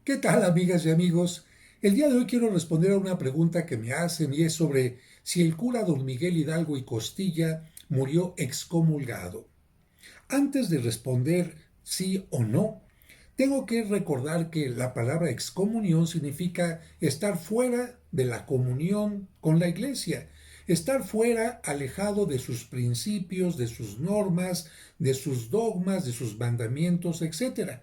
¿Qué tal, amigas y amigos? El día de hoy quiero responder a una pregunta que me hacen y es sobre si el cura don Miguel Hidalgo y Costilla murió excomulgado. Antes de responder sí o no, tengo que recordar que la palabra excomunión significa estar fuera de la comunión con la iglesia, estar fuera, alejado de sus principios, de sus normas, de sus dogmas, de sus mandamientos, etc.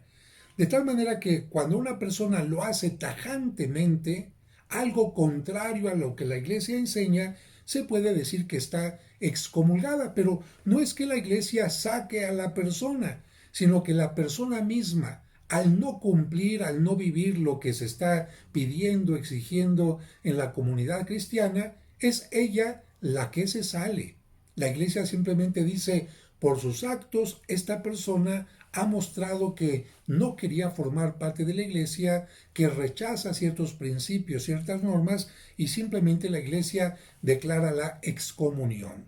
De tal manera que cuando una persona lo hace tajantemente, algo contrario a lo que la iglesia enseña, se puede decir que está excomulgada, pero no es que la iglesia saque a la persona, sino que la persona misma, al no cumplir, al no vivir lo que se está pidiendo, exigiendo en la comunidad cristiana, es ella la que se sale. La iglesia simplemente dice, por sus actos, esta persona ha mostrado que no quería formar parte de la iglesia, que rechaza ciertos principios, ciertas normas, y simplemente la iglesia declara la excomunión.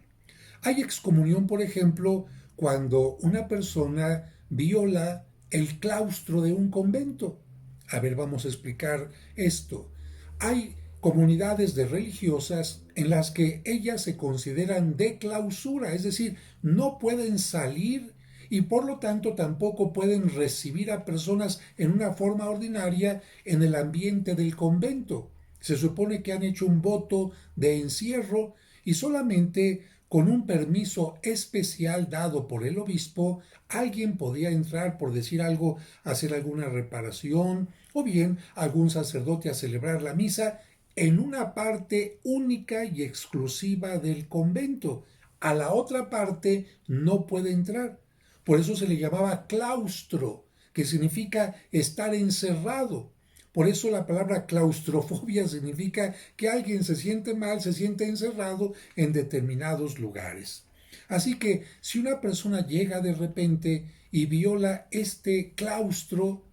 Hay excomunión, por ejemplo, cuando una persona viola el claustro de un convento. A ver, vamos a explicar esto. Hay comunidades de religiosas en las que ellas se consideran de clausura, es decir, no pueden salir y por lo tanto tampoco pueden recibir a personas en una forma ordinaria en el ambiente del convento. Se supone que han hecho un voto de encierro y solamente con un permiso especial dado por el obispo, alguien podía entrar, por decir algo, a hacer alguna reparación, o bien algún sacerdote a celebrar la misa en una parte única y exclusiva del convento. A la otra parte no puede entrar. Por eso se le llamaba claustro, que significa estar encerrado. Por eso la palabra claustrofobia significa que alguien se siente mal, se siente encerrado en determinados lugares. Así que si una persona llega de repente y viola este claustro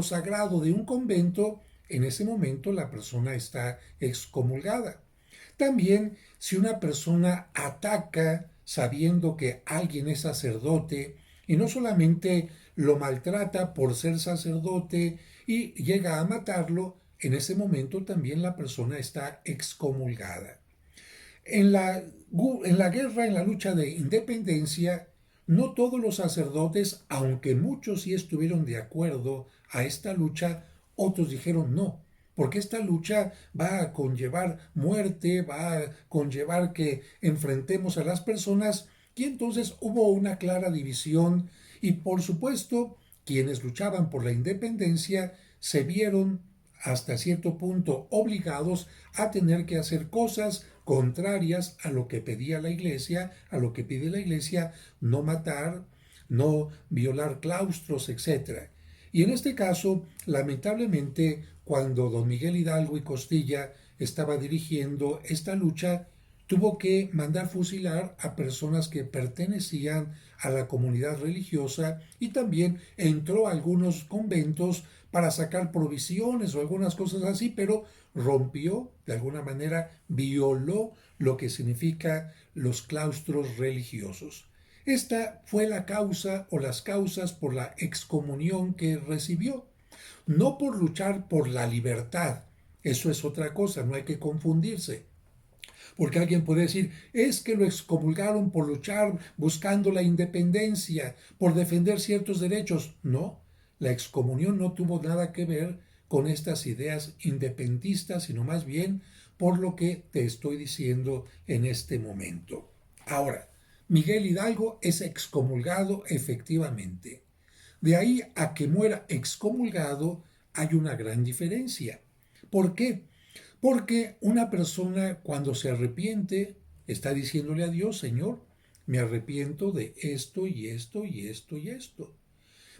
sagrado de un convento, en ese momento la persona está excomulgada. También si una persona ataca sabiendo que alguien es sacerdote y no solamente lo maltrata por ser sacerdote y llega a matarlo, en ese momento también la persona está excomulgada. En la guerra, en la lucha de independencia, no todos los sacerdotes, aunque muchos sí estuvieron de acuerdo a esta lucha, otros dijeron no, porque esta lucha va a conllevar muerte, va a conllevar que enfrentemos a las personas, y entonces hubo una clara división y por supuesto quienes luchaban por la independencia se vieron hasta cierto punto obligados a tener que hacer cosas contrarias a lo que pedía la iglesia, a lo que pide la iglesia, no matar, no violar claustros, etc. Y en este caso, lamentablemente, cuando don Miguel Hidalgo y Costilla estaba dirigiendo esta lucha, tuvo que mandar fusilar a personas que pertenecían a la comunidad religiosa y también entró a algunos conventos para sacar provisiones o algunas cosas así, pero rompió, de alguna manera, violó lo que significa los claustros religiosos. Esta fue la causa o las causas por la excomunión que recibió, no por luchar por la libertad. Eso es otra cosa, no hay que confundirse. Porque alguien puede decir, es que lo excomulgaron por luchar buscando la independencia, por defender ciertos derechos. No, la excomunión no tuvo nada que ver con estas ideas independentistas, sino más bien por lo que te estoy diciendo en este momento. Ahora, Miguel Hidalgo es excomulgado efectivamente. De ahí a que muera excomulgado hay una gran diferencia. ¿Por qué? Porque una persona cuando se arrepiente está diciéndole a Dios, Señor, me arrepiento de esto y esto y esto y esto.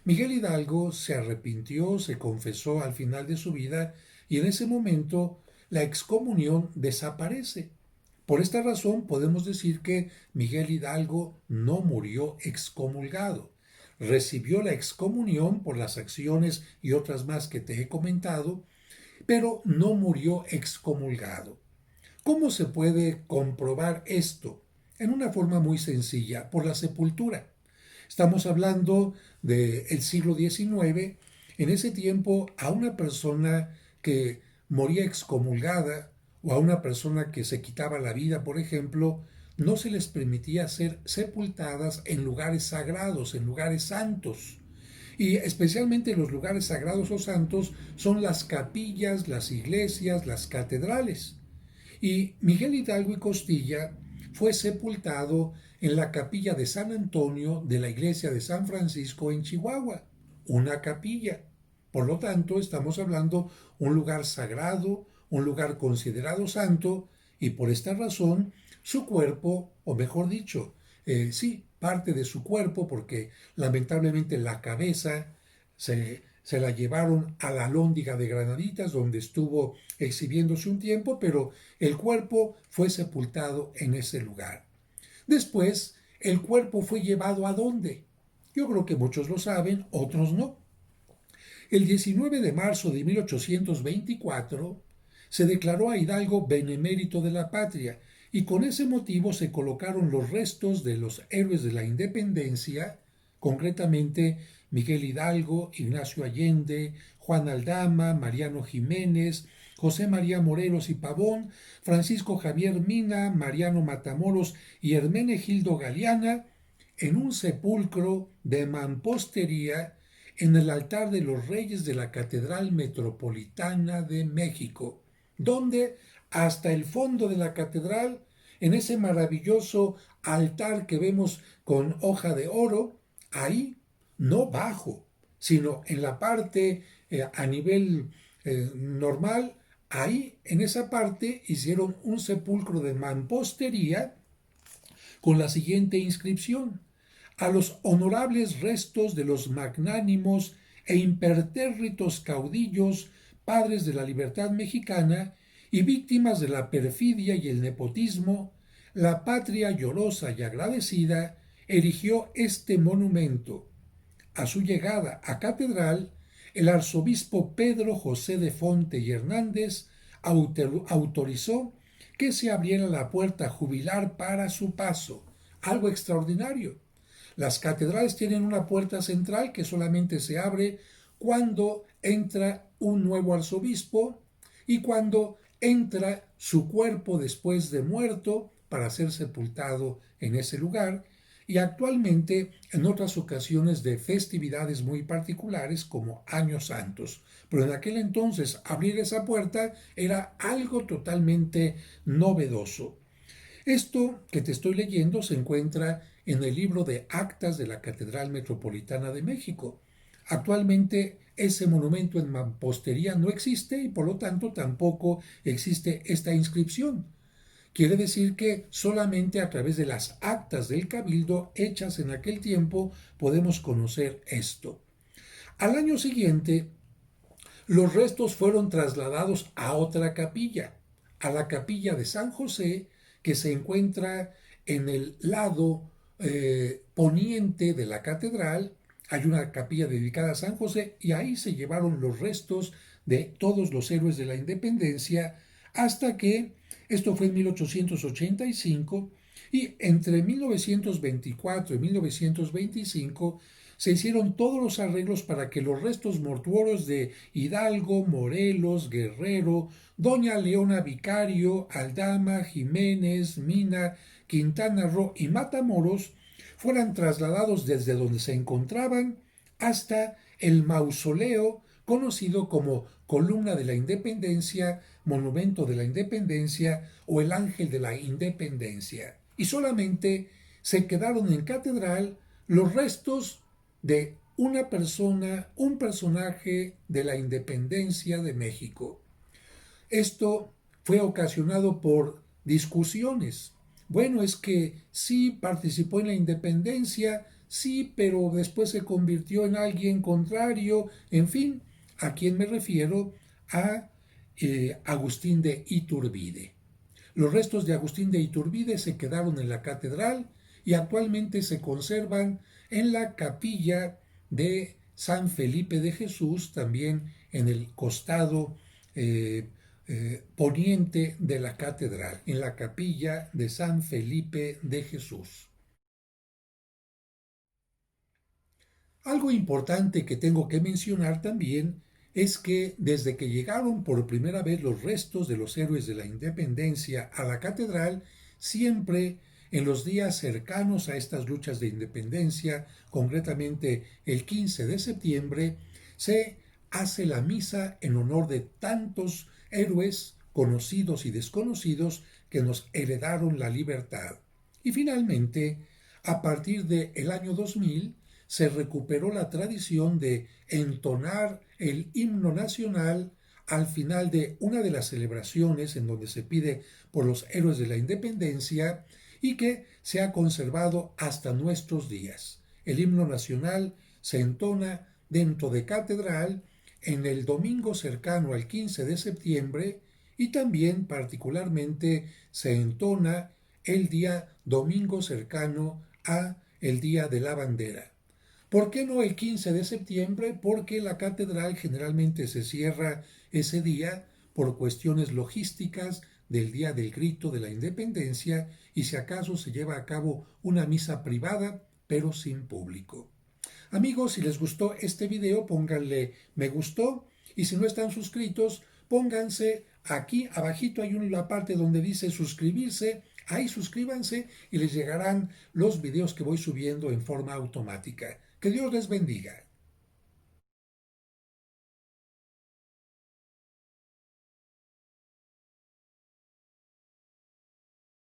Miguel Hidalgo se arrepintió, se confesó al final de su vida y en ese momento la excomunión desaparece. Por esta razón podemos decir que Miguel Hidalgo no murió excomulgado. Recibió la excomunión por las acciones y otras más que te he comentado, pero no murió excomulgado. ¿Cómo se puede comprobar esto? En una forma muy sencilla, por la sepultura. Estamos hablando del siglo XIX En ese tiempo, a una persona que moría excomulgada o a una persona que se quitaba la vida, por ejemplo, no se les permitía ser sepultadas en lugares sagrados, en lugares santos. Y especialmente los lugares sagrados o santos son las capillas, las iglesias, las catedrales. Y Miguel Hidalgo y Costilla fue sepultado en la capilla de San Antonio de la iglesia de San Francisco en Chihuahua, una capilla. Por lo tanto, estamos hablando un lugar sagrado, un lugar considerado santo, y por esta razón su cuerpo, o mejor dicho, sí, parte de su cuerpo, porque lamentablemente la cabeza se la llevaron a la Alhóndiga de Granaditas, donde estuvo exhibiéndose un tiempo, pero el cuerpo fue sepultado en ese lugar. Después, el cuerpo fue llevado ¿a dónde? Yo creo que muchos lo saben, otros no. El 19 de marzo de 1824 se declaró a Hidalgo benemérito de la patria y con ese motivo se colocaron los restos de los héroes de la independencia, concretamente Miguel Hidalgo, Ignacio Allende, Juan Aldama, Mariano Jiménez, José María Morelos y Pavón, Francisco Javier Mina, Mariano Matamoros y Hermenegildo Galeana, en un sepulcro de mampostería en el altar de los Reyes de la Catedral Metropolitana de México, donde hasta el fondo de la catedral, en ese maravilloso altar que vemos con hoja de oro, ahí, no bajo, sino en la parte a nivel normal, ahí en esa parte hicieron un sepulcro de mampostería con la siguiente inscripción: a los honorables restos de los magnánimos e impertérritos caudillos, padres de la libertad mexicana y víctimas de la perfidia y el nepotismo, la patria llorosa y agradecida erigió este monumento. A su llegada a catedral, el arzobispo Pedro José de Fonte y Hernández autorizó que se abriera la puerta jubilar para su paso, algo extraordinario. Las catedrales tienen una puerta central que solamente se abre cuando entra un nuevo arzobispo y cuando entra su cuerpo después de muerto para ser sepultado en ese lugar, y actualmente en otras ocasiones de festividades muy particulares como Años Santos. Pero en aquel entonces abrir esa puerta era algo totalmente novedoso. Esto que te estoy leyendo se encuentra en el libro de Actas de la Catedral Metropolitana de México. Actualmente ese monumento en mampostería no existe y por lo tanto tampoco existe esta inscripción. Quiere decir que solamente a través de las actas del cabildo hechas en aquel tiempo podemos conocer esto. Al año siguiente, los restos fueron trasladados a otra capilla, a la capilla de San José, que se encuentra en el lado poniente de la catedral. Hay una capilla dedicada a San José y ahí se llevaron los restos de todos los héroes de la independencia hasta que, esto fue en 1885, y entre 1924 y 1925 se hicieron todos los arreglos para que los restos mortuorios de Hidalgo, Morelos, Guerrero, Doña Leona Vicario, Aldama, Jiménez, Mina, Quintana Roo y Matamoros fueran trasladados desde donde se encontraban hasta el mausoleo conocido como Columna de la Independencia, Monumento de la Independencia o el Ángel de la Independencia. Y solamente se quedaron en catedral los restos de una persona, un personaje de la independencia de México. Esto fue ocasionado por discusiones. Bueno, es que sí participó en la independencia, sí, pero después se convirtió en alguien contrario, en fin, ¿a quién me refiero? A Agustín de Iturbide. Los restos de Agustín de Iturbide se quedaron en la catedral y actualmente se conservan en la capilla de San Felipe de Jesús, también en el costado poniente de la catedral, en la capilla de San Felipe de Jesús. Algo importante que tengo que mencionar también es que desde que llegaron por primera vez los restos de los héroes de la independencia a la catedral, siempre en los días cercanos a estas luchas de independencia, concretamente el 15 de septiembre, se hace la misa en honor de tantos héroes conocidos y desconocidos que nos heredaron la libertad. Y finalmente, a partir del año 2000, se recuperó la tradición de entonar el himno nacional al final de una de las celebraciones en donde se pide por los héroes de la independencia y que se ha conservado hasta nuestros días. El himno nacional se entona dentro de catedral en el domingo cercano al 15 de septiembre y también particularmente se entona el día domingo cercano a el Día de la Bandera. ¿Por qué no el 15 de septiembre? Porque la catedral generalmente se cierra ese día por cuestiones logísticas del Día del Grito de la Independencia y si acaso se lleva a cabo una misa privada pero sin público. Amigos, si les gustó este video, pónganle me gustó y si no están suscritos, pónganse aquí abajito hay una parte donde dice suscribirse, ahí suscríbanse y les llegarán los videos que voy subiendo en forma automática. Que Dios les bendiga.